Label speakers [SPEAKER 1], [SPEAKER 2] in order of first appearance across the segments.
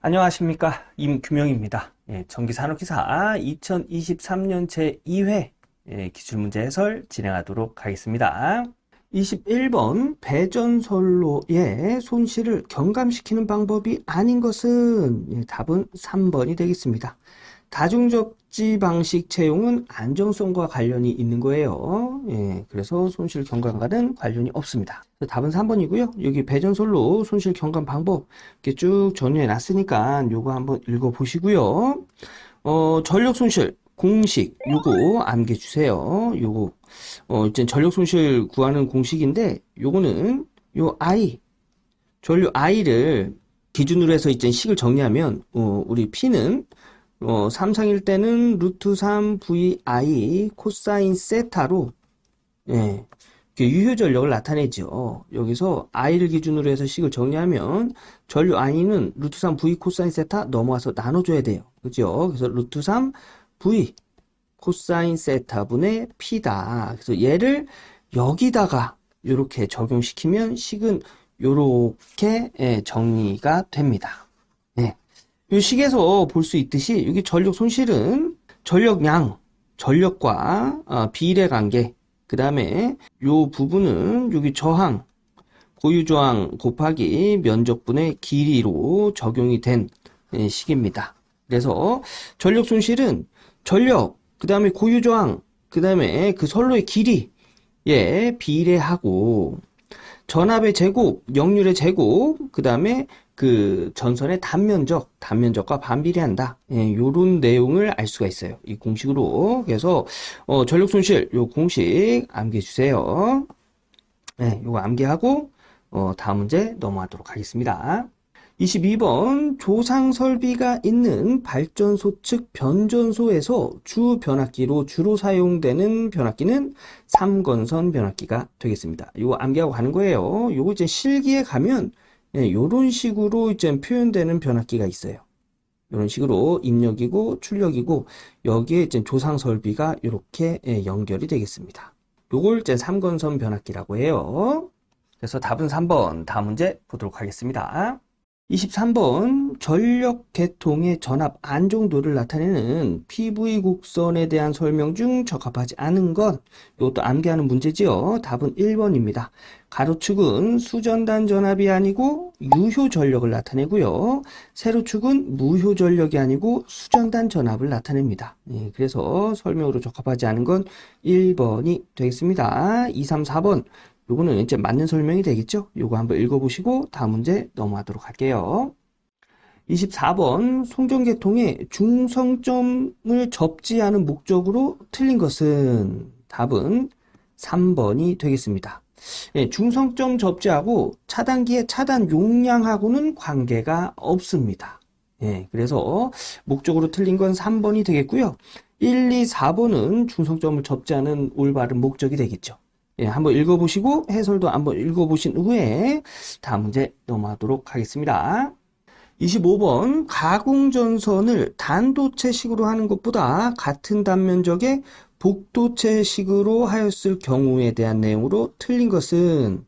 [SPEAKER 1] 안녕하십니까, 임규명입니다. 전기산업기사 2023년 제2회 기출문제 해설 진행하도록 하겠습니다. 21번 배전선로의 손실을 경감시키는 방법이 아닌 것은 답은 3번이 되겠습니다. 다중접지 방식 채용은 안정성과 관련이 있는 거예요. 그래서 손실 경감과는 관련이 없습니다. 답은 3번이고요. 여기 배전선로 손실 경감 방법 이렇게 쭉 정리해 놨으니까 요거 한번 읽어 보시고요. 전력 손실 공식 요거 암기해 주세요. 요거 이제 전력 손실 구하는 공식인데 요거는 요 I 전류 I를 기준으로 해서 이제 식을 정리하면 우리 P는 삼상일 때는 루트 3 VI 코사인 세타로 유효 전력을 나타내죠. 여기서 I를 기준으로 해서 식을 정리하면 전류 I는 루트 3 V 코사인 세타 넘어와서 나눠줘야 돼요. 그죠? 그래서 루트 3 V 코사인 세타 분의 P다. 그래서 얘를 여기다가 이렇게 적용시키면 식은 이렇게 정리가 됩니다. 이 식에서 볼 수 있듯이 여기 전력 손실은 전력량, 전력과 비례 관계, 그 다음에 요 부분은 여기 저항, 고유 저항 곱하기 면적분의 길이로 적용이 된 식입니다. 그래서 전력 손실은 전력, 그 다음에 고유 저항, 그 다음에 그 선로의 길이에 비례하고 전압의 제곱, 역률의 제곱, 그 다음에 그 전선의 단면적과 반비례한다. 요런 내용을 알 수가 있어요. 이 공식으로. 그래서 전력 손실 요 공식 암기해 주세요. 요거 암기하고 다음 문제 넘어가도록 하겠습니다. 22번 조상 설비가 있는 발전소 측 변전소에서 주 변압기로 주로 사용되는 변압기는 삼건선 변압기가 되겠습니다. 이거 암기하고 가는 거예요. 요거 이제 실기에 가면 요런 식으로 이제 표현되는 변압기가 있어요. 이런 식으로 입력이고 출력이고 여기에 이제 조상 설비가 이렇게 연결이 되겠습니다. 요걸 이제 삼건선 변압기라고 해요. 그래서 답은 3번. 다음 문제 보도록 하겠습니다. 23번 전력 계통의 전압 안정도를 나타내는 PV 곡선에 대한 설명 중 적합하지 않은 것. 이것도 암기하는 문제지요. 답은 1번입니다. 가로축은 수전단 전압이 아니고 유효 전력을 나타내고요. 세로축은 무효 전력이 아니고 수전단 전압을 나타냅니다. 그래서 설명으로 적합하지 않은 건 1번이 되겠습니다. 2, 3, 4번. 요거는 이제 맞는 설명이 되겠죠? 요거 한번 읽어보시고 다음 문제 넘어가도록 할게요. 24번 송전계통의 중성점을 접지하는 목적으로 틀린 것은 답은 3번이 되겠습니다. 중성점 접지하고 차단기의 차단 용량하고는 관계가 없습니다. 그래서 목적으로 틀린 건 3번이 되겠고요. 1, 2, 4번은 중성점을 접지하는 올바른 목적이 되겠죠. 한번 읽어보시고 해설도 한번 읽어보신 후에 다음 문제 넘어가도록 하겠습니다. 25번 가공전선을 단도체식으로 하는 것보다 같은 단면적의 복도체식으로 하였을 경우에 대한 내용으로 틀린 것은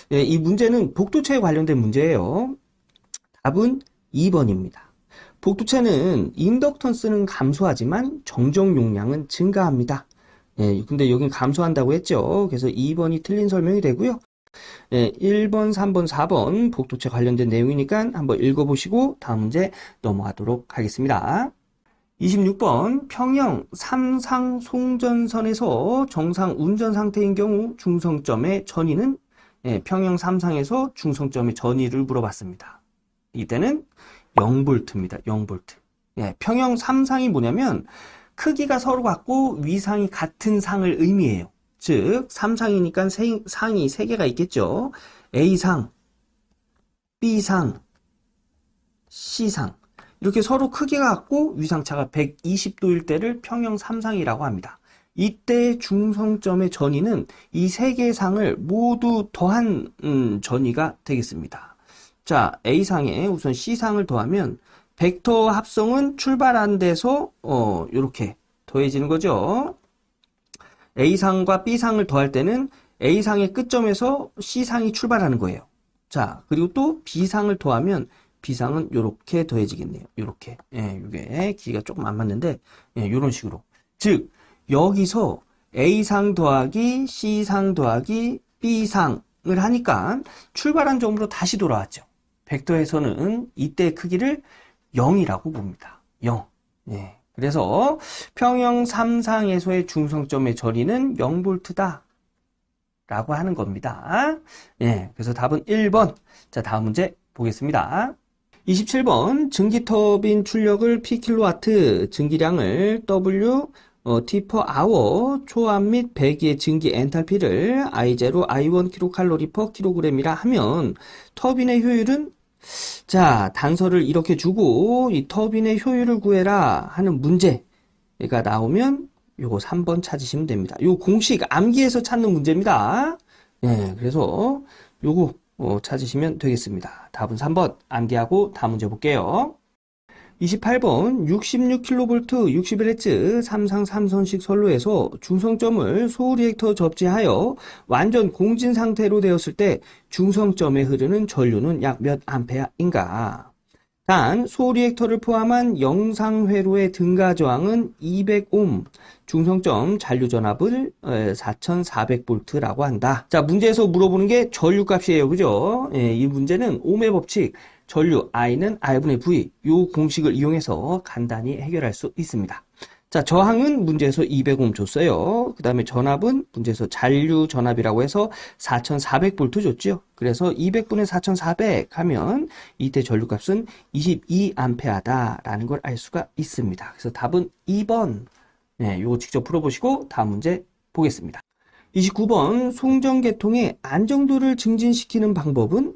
[SPEAKER 1] 이 문제는 복도체에 관련된 문제예요. 답은 2번입니다. 복도체는 인덕턴스는 감소하지만 정적 용량은 증가합니다. 근데 여긴 감소한다고 했죠. 그래서 2번이 틀린 설명이 되고요. 1번, 3번, 4번 복도체 관련된 내용이니까 한번 읽어보시고 다음 문제 넘어가도록 하겠습니다. 26번 평형 3상 송전선에서 정상 운전 상태인 경우 중성점의 전위는 평형 3상에서 중성점의 전위를 물어봤습니다. 이때는 0V입니다. 0V. 평형 3상이 뭐냐면 크기가 서로 같고 위상이 같은 상을 의미해요. 즉 3상이니까 상이 3개가 있겠죠. A상, B상, C상 이렇게 서로 크기가 같고 위상차가 120도일 때를 평형 3상이라고 합니다. 이때 중성점의 전위는 이 3개의 상을 모두 더한 전위가 되겠습니다. 자, A상에 우선 C상을 더하면 벡터 합성은 출발한 데서 이렇게 더해지는 거죠. A상과 B상을 더할 때는 A상의 끝점에서 C상이 출발하는 거예요. 자, 그리고 또 B상을 더하면 B상은 요렇게 더해지겠네요. 요렇게. 예, 이게 길이가 조금 안 맞는데, 예, 요런 식으로. 즉, 여기서 A상 더하기 C상 더하기 B상을 하니까 출발한 점으로 다시 돌아왔죠. 벡터에서는 이때 크기를 0이라고 봅니다. 0. 예. 그래서 평형 3상에서의 중성점의 거리는 0V다. 라고 하는 겁니다. 예. 그래서 답은 1번. 자, 다음 문제 보겠습니다. 27번 증기터빈 출력을 P킬로와트, 증기량을 W T/hour, 초암 및 배기의 증기 엔탈피를 I0, I1 킬로칼로리 퍼 킬로그램이라 하면 터빈의 효율은, 자, 단서를 이렇게 주고 이 터빈의 효율을 구해라 하는 문제가 나오면 요거 3번 찾으시면 됩니다. 요 공식 암기해서 찾는 문제입니다. 예, 그래서 요거 찾으시면 되겠습니다. 답은 3번 암기하고 다음 문제 볼게요. 28번 66kV 61Hz 3상 3선식 선로에서 중성점을 소리액터 접지하여 완전 공진 상태로 되었을 때 중성점에 흐르는 전류는 약 몇 암페어인가? 단 소리액터를 포함한 영상회로의 등가 저항은 200옴, 중성점 잔류전압을 4400V라고 한다. 자, 문제에서 물어보는 게 전류값이에요. 그죠? 예, 이 문제는 옴의 법칙, 전류 I는 R분의 V, 요 공식을 이용해서 간단히 해결할 수 있습니다. 자, 저항은 문제에서 200옴 줬어요. 그 다음에 전압은 문제에서 잔류 전압이라고 해서 4400V 줬죠. 그래서 200분의 4400 하면 이때 전류값은 22A 라는 걸 알 수가 있습니다. 그래서 답은 2번. 네, 요거 직접 풀어보시고 다음 문제 보겠습니다. 29번 송전계통의 안정도를 증진시키는 방법은,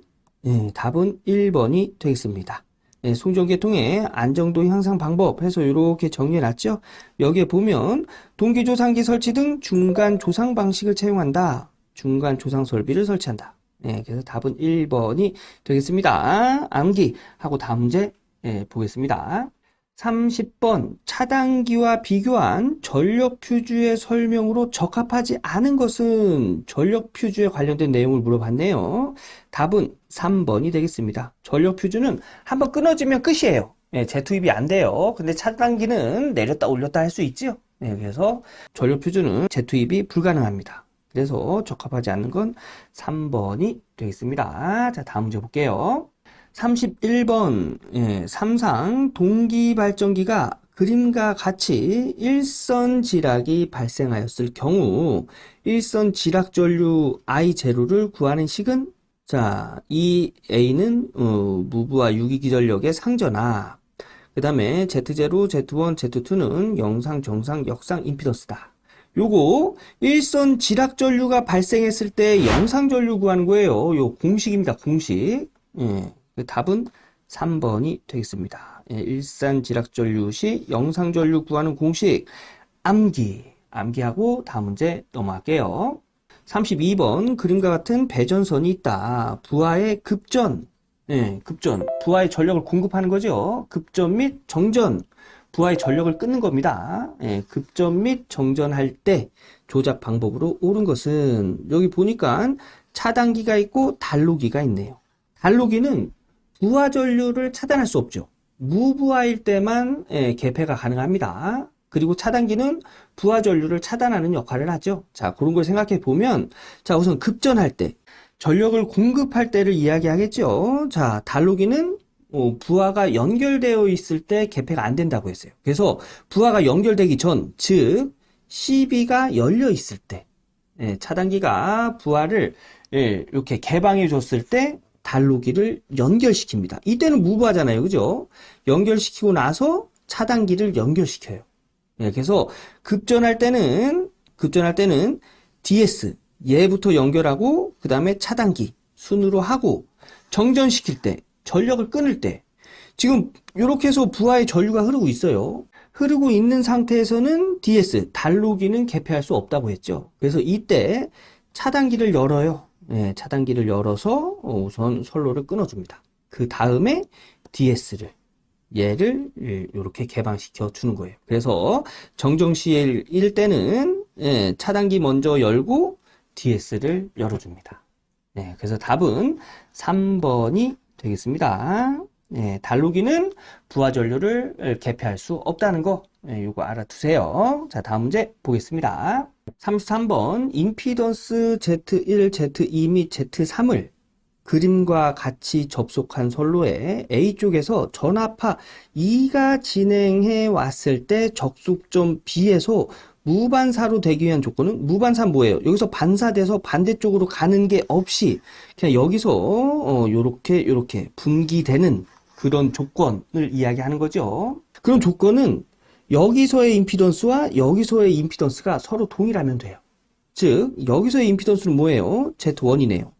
[SPEAKER 1] 답은 1번이 되겠습니다. 네, 송전계통의 안정도 향상 방법 해서 이렇게 정리해놨죠. 여기에 보면 동기조상기 설치 등 중간 조상 방식을 채용한다. 중간 조상 설비를 설치한다. 네, 그래서 답은 1번이 되겠습니다. 암기하고 다음 문제 보겠습니다. 30번 차단기와 비교한 전력 퓨즈의 설명으로 적합하지 않은 것은, 전력 퓨즈에 관련된 내용을 물어봤네요. 답은 3번이 되겠습니다. 전력 퓨즈는 한번 끊어지면 끝이에요. 네, 재투입이 안 돼요. 근데 차단기는 내렸다 올렸다 할 수 있죠. 네, 그래서 전력 퓨즈는 재투입이 불가능합니다. 그래서 적합하지 않는 건 3번이 되겠습니다. 자, 다음 문제 볼게요. 31번, 삼상 동기발전기가 그림과 같이 일선 지락이 발생하였을 경우 일선 지락 전류 I0를 구하는 식은, 자, 이 A는 무부하 유기기전력의 상전압, 그 다음에 Z0, Z1, Z2는 영상, 정상, 역상 임피던스다. 요거 일선 지락 전류가 발생했을 때 영상 전류 구하는 거예요. 요 공식입니다. 공식. 답은 3번이 되겠습니다. 일산 지락전류 시 영상전류 구하는 공식 암기하고 다음 문제 넘어갈게요. 32번 그림과 같은 배전선이 있다. 부하의 급전, 부하의 전력을 공급하는 거죠. 급전 및 정전, 부하의 전력을 끊는 겁니다. 급전 및 정전할 때 조작 방법으로 옳은 것은, 여기 보니까 차단기가 있고 단로기가 있네요. 단로기는 부하 전류를 차단할 수 없죠. 무부하일 때만 개폐가 가능합니다. 그리고 차단기는 부하 전류를 차단하는 역할을 하죠. 자, 그런 걸 생각해 보면, 자, 우선 급전할 때, 전력을 공급할 때를 이야기하겠죠. 자, 단로기는 부하가 연결되어 있을 때 개폐가 안 된다고 했어요. 그래서 부하가 연결되기 전, 즉 CB가 열려 있을 때, 차단기가 부하를 이렇게 개방해 줬을 때 단로기를 연결시킵니다. 이때는 무부하잖아요. 그죠? 연결시키고 나서 차단기를 연결시켜요. 그래서 급전할 때는 DS, 얘부터 연결하고, 그 다음에 차단기, 순으로 하고, 정전시킬 때, 전력을 끊을 때, 지금 이렇게 해서 부하의 전류가 흐르고 있어요. 흐르고 있는 상태에서는 DS, 단로기는 개폐할 수 없다고 했죠. 그래서 이때 차단기를 열어요. 차단기를 열어서 우선 선로를 끊어줍니다. 그 다음에 DS를, 얘를 이렇게 개방시켜 주는 거예요. 그래서 정정시일 때는 차단기 먼저 열고 DS를 열어줍니다. 그래서 답은 3번이 되겠습니다. 달로기는 부하 전류를 개폐할 수 없다는 거, 요거 알아두세요. 자, 다음 문제 보겠습니다. 33번, 임피던스 Z1, Z2 및 Z3을 그림과 같이 접속한 선로에 A쪽에서 전압파 2가 진행해 왔을 때 적속점 B에서 무반사로 되기 위한 조건은, 무반사 뭐예요? 여기서 반사돼서 반대쪽으로 가는 게 없이 그냥 여기서 요렇게 분기되는 그런 조건을 이야기하는 거죠. 그런 조건은 여기서의 임피던스와 여기서의 임피던스가 서로 동일하면 돼요. 즉 여기서의 임피던스는 뭐예요? Z1이네요.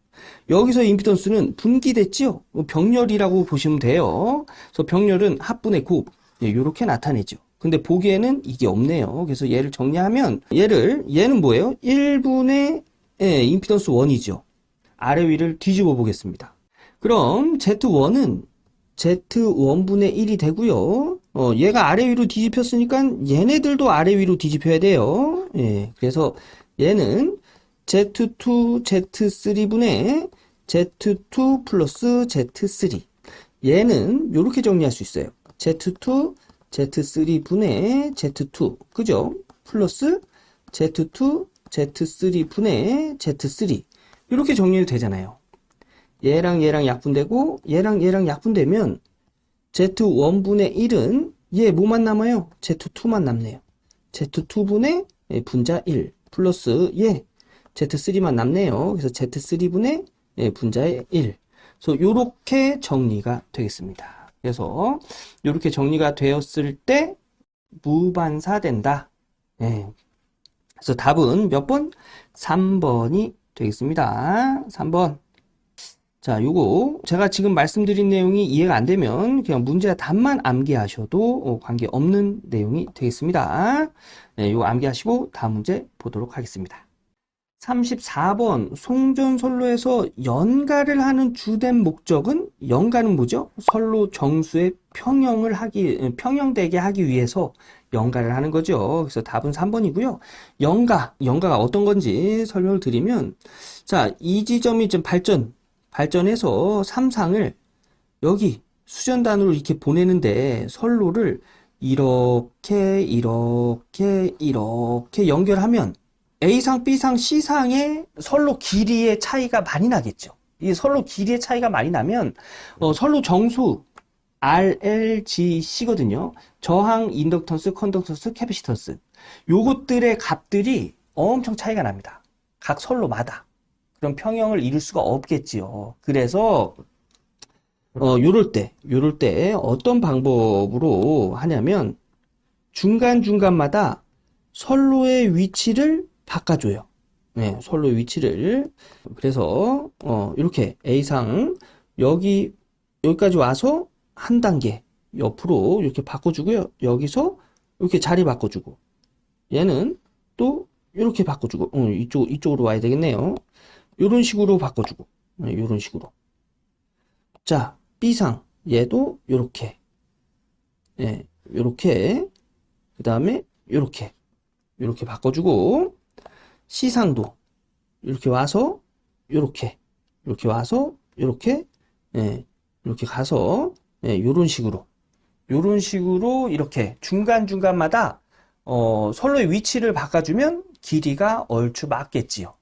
[SPEAKER 1] 여기서의 임피던스는 분기됐죠? 병렬이라고 보시면 돼요. 그래서 병렬은 합분의 곱, 이렇게 나타내죠. 근데 보기에는 이게 없네요. 그래서 얘를 정리하면 얘는 뭐예요? 1분의 임피던스 1이죠. 아래 위를 뒤집어 보겠습니다. 그럼 Z1은 Z1분의 1이 되고요. 얘가 아래 위로 뒤집혔으니까 얘네들도 아래 위로 뒤집혀야 돼요. 그래서 얘는 Z2, Z3분의 Z2 플러스 Z3. 얘는 이렇게 정리할 수 있어요. Z2, Z3분의 Z2. 그죠? 플러스 Z2, Z3분의 Z3. 이렇게 정리해도 되잖아요. 얘랑 얘랑 약분되고 얘랑 약분되면 Z1분의 1은 얘 뭐만 남아요? Z2만 남네요. Z2분의 분자 1 플러스 얘 Z3만 남네요. 그래서 Z3분의 분자의 1. 그래서 요렇게 정리가 되겠습니다. 그래서 요렇게 정리가 되었을 때 무반사된다. 그래서 답은 몇 번? 3번이 되겠습니다. 3번. 자, 요거 제가 지금 말씀드린 내용이 이해가 안 되면 그냥 문제 답만 암기하셔도 관계없는 내용이 되겠습니다. 요거 암기하시고 다음 문제 보도록 하겠습니다. 34번 송전선로에서 연가를 하는 주된 목적은, 연가는 뭐죠? 선로 정수의 평형되게 하기 위해서 연가를 하는 거죠. 그래서 답은 3번이고요. 연가가 어떤 건지 설명을 드리면, 자, 이 지점이 좀 발전해서 삼상을 여기 수전단으로 이렇게 보내는데 선로를 이렇게 연결하면 A상, B상, C상의 선로 길이의 차이가 많이 나겠죠. 이 선로 길이의 차이가 많이 나면 선로 정수 RLGC거든요. 저항, 인덕턴스, 컨덕턴스, 캐피시턴스. 요것들의 값들이 엄청 차이가 납니다. 각 선로마다. 그럼 평형을 이룰 수가 없겠지요. 그래서 요럴 때 어떤 방법으로 하냐면 중간중간마다 선로의 위치를 바꿔줘요. 선로의 위치를. 그래서 이렇게 A상 여기까지 와서 한 단계 옆으로 이렇게 바꿔주고요. 여기서 이렇게 자리 바꿔주고, 얘는 또 이렇게 바꿔주고, 이쪽으로 와야 되겠네요. 이런 식으로 바꿔주고, 이런 식으로. 자, B상 얘도 요렇게, 요렇게, 그 다음에 요렇게 바꿔주고, C상도 이렇게 와서 이렇게 와서 이렇게 가서 요런 식으로 이렇게 중간중간마다 선로의 위치를 바꿔주면 길이가 얼추 맞겠지요.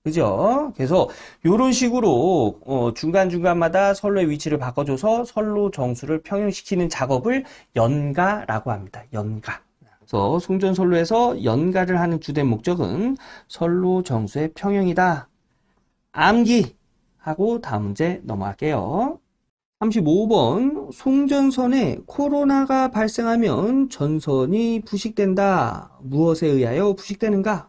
[SPEAKER 1] 그죠? 그래서 요런 식으로 중간중간마다 선로의 위치를 바꿔줘서 선로 정수를 평형시키는 작업을 연가라고 합니다. 연가. 그래서 송전선로에서 연가를 하는 주된 목적은 선로 정수의 평형이다. 암기하고 다음 문제 넘어갈게요. 35번 송전선에 코로나가 발생하면 전선이 부식된다. 무엇에 의하여 부식되는가?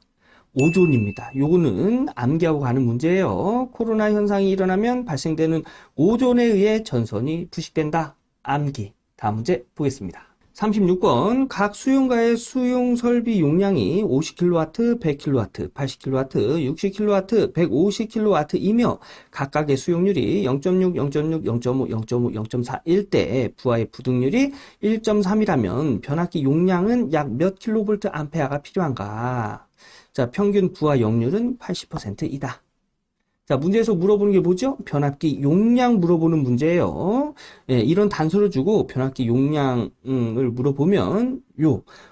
[SPEAKER 1] 오존입니다. 요거는 암기하고 가는 문제예요. 코로나 현상이 일어나면 발생되는 오존에 의해 전선이 부식된다. 암기. 다음 문제 보겠습니다. 36번 각 수용가의 수용 설비 용량이 50kW, 100kW, 80kW, 60kW, 150kW이며 각각의 수용률이 0.6, 0.6, 0.5, 0.5, 0.4일 때 부하의 부등률이 1.3이라면 변압기 용량은 약 몇 kVA가 필요한가? 자, 평균 부하 역률은 80%이다. 자, 문제에서 물어보는 게 뭐죠? 변압기 용량 물어보는 문제예요. 예, 이런 단서를 주고 변압기 용량을 물어보면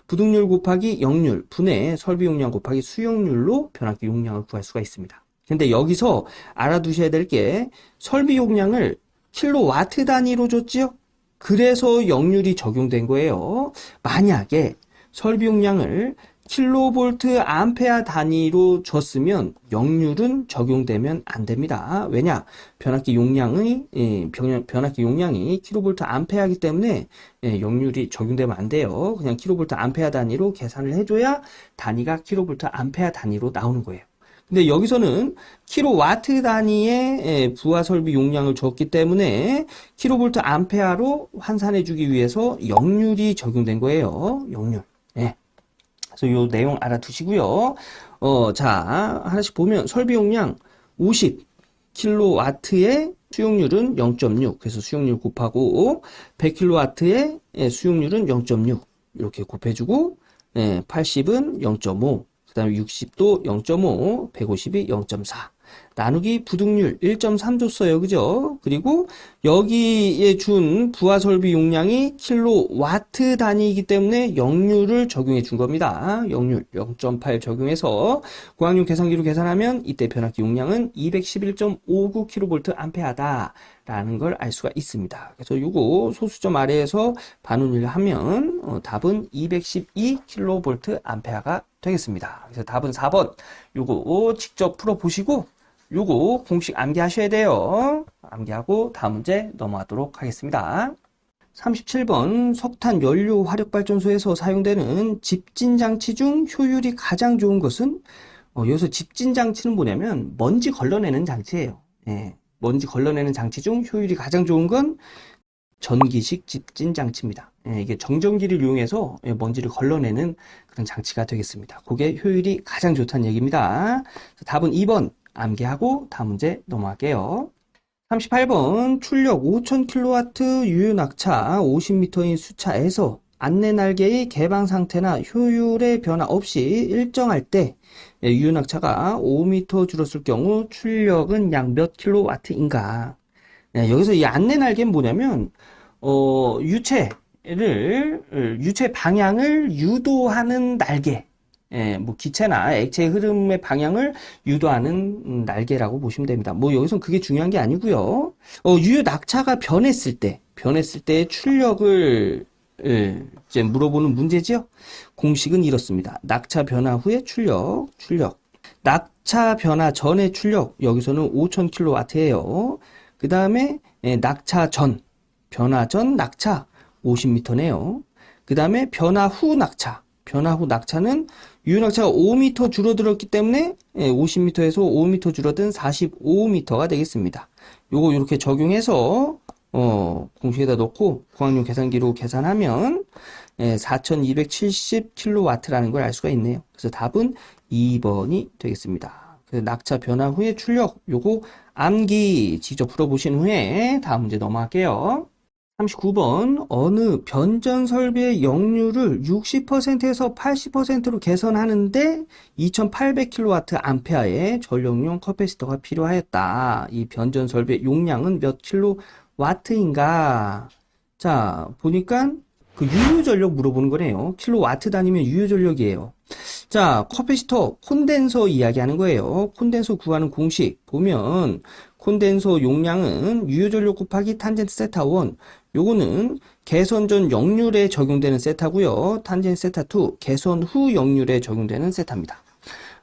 [SPEAKER 1] 부등률 곱하기 역률 분의 설비 용량 곱하기 수용률로 변압기 용량을 구할 수가 있습니다. 근데 여기서 알아두셔야 될 게 설비 용량을 킬로와트 단위로 줬지요? 그래서 역률이 적용된 거예요. 만약에 설비 용량을 킬로볼트 암페어 단위로 줬으면 역률은 적용되면 안 됩니다. 왜냐? 변압기 용량이 킬로볼트 암페어이기 때문에 역률이 적용되면 안 돼요. 그냥 킬로볼트 암페어 단위로 계산을 해줘야 단위가 킬로볼트 암페어 단위로 나오는 거예요. 근데 여기서는 킬로와트 단위의 부하 설비 용량을 줬기 때문에 킬로볼트 암페어로 환산해주기 위해서 역률이 적용된 거예요. 역률. 네. 그래서 요 내용 알아두시고요. 자, 하나씩 보면 설비 용량 50kW의 수용률은 0.6. 그래서 수용률 곱하고 100kW의 수용률은 0.6. 이렇게 곱해주고 80은 0.5. 그 다음에 60도 0.5, 150이 0.4. 나누기 부등률 1.3 줬어요. 그죠? 그리고 여기에 준 부하 설비 용량이 킬로와트 단위이기 때문에 역률을 적용해 준 겁니다. 역률 0.8 적용해서 고학용 계산기로 계산하면 이때 변압기 용량은 211.59kV 암페어다 라는 걸 알 수가 있습니다. 그래서 요거 소수점 아래에서 반운율 하면 답은 212kV 암페어가 되겠습니다. 그래서 답은 4번. 요거 직접 풀어보시고 요거 공식 암기하셔야 돼요. 암기하고 다음 문제 넘어가도록 하겠습니다. 37번 석탄 연료 화력 발전소에서 사용되는 집진 장치 중 효율이 가장 좋은 것은 여기서 집진 장치는 뭐냐면 먼지 걸러내는 장치예요. 예, 먼지 걸러내는 장치 중 효율이 가장 좋은 건 전기식 집진 장치입니다. 예, 이게 정전기를 이용해서 먼지를 걸러내는 그런 장치가 되겠습니다. 그게 효율이 가장 좋다는 얘기입니다. 답은 2번 암기하고 다음 문제 넘어갈게요. 38번 출력 5000kW 유효낙차 50m인 수차에서 안내 날개의 개방 상태나 효율의 변화 없이 일정할 때 유효낙차가 5m 줄었을 경우 출력은 약 몇 킬로와트인가? 여기서 이 안내 날개는 뭐냐면 유체 방향을 유도하는 날개. 뭐 기체나 액체의 흐름의 방향을 유도하는 날개라고 보시면 됩니다. 뭐 여기선 그게 중요한 게 아니고요. 유효 낙차가 변했을 때 출력을 이제 물어보는 문제죠. 공식은 이렇습니다. 낙차 변화 후의 출력. 낙차 변화 전의 출력 여기서는 5000kW예요. 그 다음에 낙차 전, 변화 전 낙차 50m네요. 그 다음에 변화 후 낙차는 유효낙차가 5m 줄어들었기 때문에 50m에서 5m 줄어든 45m가 되겠습니다. 요거 이렇게 적용해서 공식에다 넣고 고학용 계산기로 계산하면 4270kW라는 걸 알 수가 있네요. 그래서 답은 2번이 되겠습니다. 그래서 낙차 변화 후의 출력 요거 암기 직접 풀어보신 후에 다음 문제 넘어갈게요. 39번 어느 변전 설비의 역률을 60%에서 80%로 개선하는데 2800kW 암페어의 전력용 커패시터가 필요하였다. 이 변전 설비의 용량은 몇 킬로와트인가? 자, 보니까 그 유효전력 물어보는 거네요. 킬로와트 단위면 유효전력이에요. 자, 커패시터, 콘덴서 이야기하는 거예요. 콘덴서 구하는 공식 보면 콘덴서 용량은 유효전력 곱하기 탄젠트 세타 1. 요거는 개선 전 역률에 적용되는 세타고요. 탄젠트 세타 2, 개선 후 역률에 적용되는 세타입니다.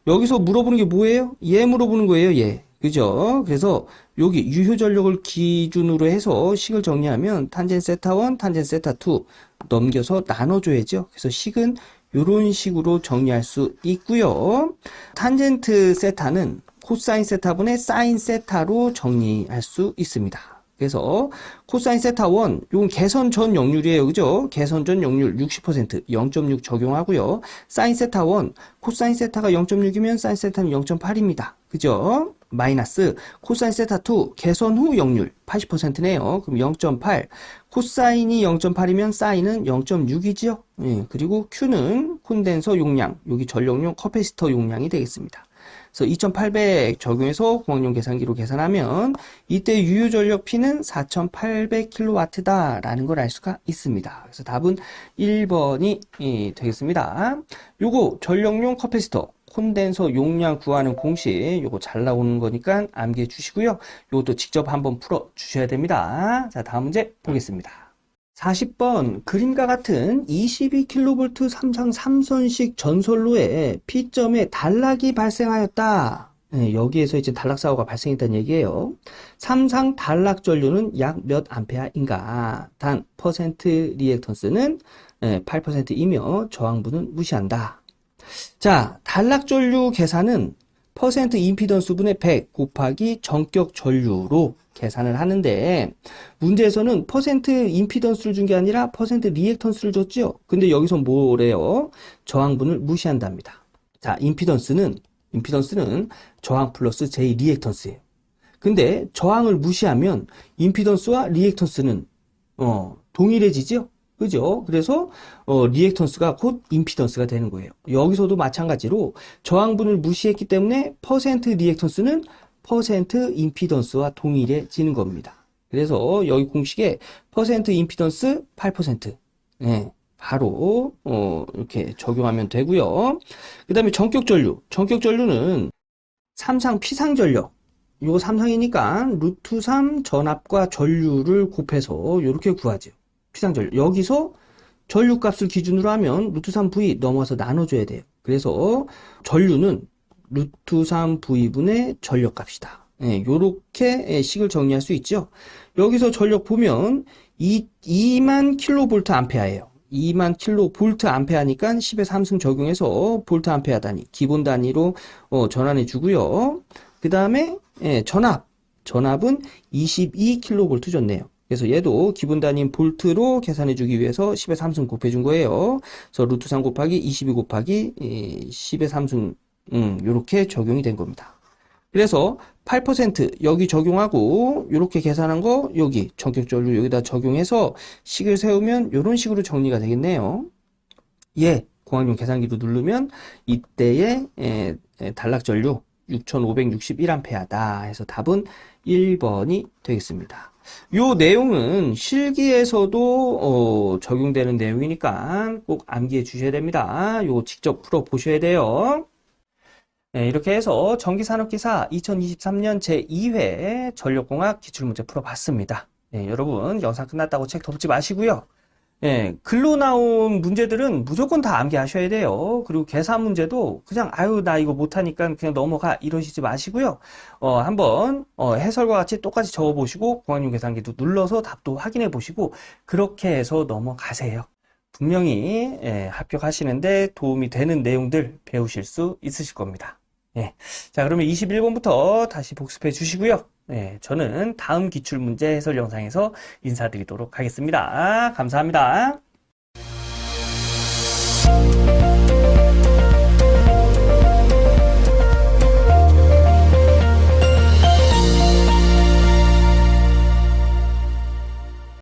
[SPEAKER 1] 여기서 물어보는 게 뭐예요? 얘 물어보는 거예요. 얘. 그죠? 그래서 여기 유효전력을 기준으로 해서 식을 정리하면 탄젠트 세타 1, 탄젠트 세타 2 넘겨서 나눠줘야죠. 그래서 식은 이런 식으로 정리할 수 있고요. 탄젠트 세타는 코사인 세타분의 사인 세타로 정리할 수 있습니다. 그래서 코사인 세타 1, 이건 개선 전 역률이에요. 그죠? 개선 전 역률 60%, 0.6 적용하고요. 사인 세타 1, 코사인 세타가 0.6이면 사인 세타는 0.8입니다. 그죠? 마이너스 코사인 세타 2, 개선 후 역률 80%네요. 그럼 0.8. 코사인이 0.8이면 사인은 0.6이지요. 예, 그리고 Q는 콘덴서 용량, 여기 전력용 커패시터 용량이 되겠습니다. 그래서 2800 적용해서 공학용 계산기로 계산하면 이때 유효전력 P는 4800kW다라는 걸 알 수가 있습니다. 그래서 답은 1번이 되겠습니다. 요거 전력용 커패시터 콘덴서 용량 구하는 공식 요거 잘 나오는 거니까 암기해 주시고요. 요것도 직접 한번 풀어 주셔야 됩니다. 자, 다음 문제 보겠습니다. 40번 그림과 같은 22kV 삼상 3선식 전선로에 P점에 단락이 발생하였다. 네, 여기에서 이제 단락 사고가 발생했다는 얘기예요. 삼상 단락 전류는 약 몇 암페어인가? 단 퍼센트 리액턴스는 8%이며 저항부는 무시한다. 자, 단락 전류 계산은 퍼센트 임피던스 분의 100 곱하기 전격 전류로 계산을 하는데 문제에서는 퍼센트 임피던스를 준 게 아니라 퍼센트 리액턴스를 줬죠. 근데 여기서 뭐래요? 저항분을 무시한답니다. 자, 임피던스는 저항 플러스 J 리액턴스예요. 근데 저항을 무시하면 임피던스와 리액턴스는 동일해지죠? 그죠? 그래서 리액턴스가 곧 임피던스가 되는 거예요. 여기서도 마찬가지로 저항분을 무시했기 때문에 퍼센트 리액턴스는 퍼센트 임피던스와 동일해지는 겁니다. 그래서 여기 공식에 퍼센트 임피던스 8%. 네, 바로 이렇게 적용하면 되고요. 그 다음에 전격 전류. 전격 전류는 삼상 피상 전력. 요거 삼상이니까 루트 3 전압과 전류를 곱해서 이렇게 구하죠. 피상 전류. 여기서 전류 값을 기준으로 하면 루트 3V 넘어서 나눠줘야 돼요. 그래서 전류는 루트 3V분의 전력 값이다. 네, 요렇게 식을 정리할 수 있죠. 여기서 전력 보면 2만 킬로볼트 암페어예요. 2만 킬로볼트 암페어니까 10의 3승 적용해서 볼트 암페어 단위, 기본 단위로 전환해 주고요. 그 다음에 전압은 22 킬로볼트 줬네요. 그래서 얘도 기본 단위인 볼트로 계산해 주기 위해서 10의 3승 곱해 준 거예요. 그래서 루트 3 곱하기 22 곱하기 10의 3승 요렇게 적용이 된 겁니다. 그래서 8% 여기 적용하고 요렇게 계산한 거 여기 전격 전류 여기다 적용해서 식을 세우면 요런 식으로 정리가 되겠네요. 예, 공학용 계산기로 누르면 이때의 단락 전류 6561A다 해서 답은 1번이 되겠습니다. 요 내용은 실기에서도 적용되는 내용이니까 꼭 암기해 주셔야 됩니다. 요 직접 풀어 보셔야 돼요. 네, 이렇게 해서 전기산업기사 2023년 제2회 전력공학 기출문제 풀어봤습니다. 네, 여러분 영상 끝났다고 책 덮지 마시고요. 네, 글로 나온 문제들은 무조건 다 암기하셔야 돼요. 그리고 계산 문제도 그냥 아유 나 이거 못하니까 그냥 넘어가 이러시지 마시고요. 한번 해설과 같이 똑같이 적어보시고 공학용 계산기도 눌러서 답도 확인해 보시고 그렇게 해서 넘어가세요. 분명히 합격하시는데 도움이 되는 내용들 배우실 수 있으실 겁니다. 예. 자, 그러면 21번부터 다시 복습해 주시고요. 저는 다음 기출문제 해설 영상에서 인사드리도록 하겠습니다. 감사합니다.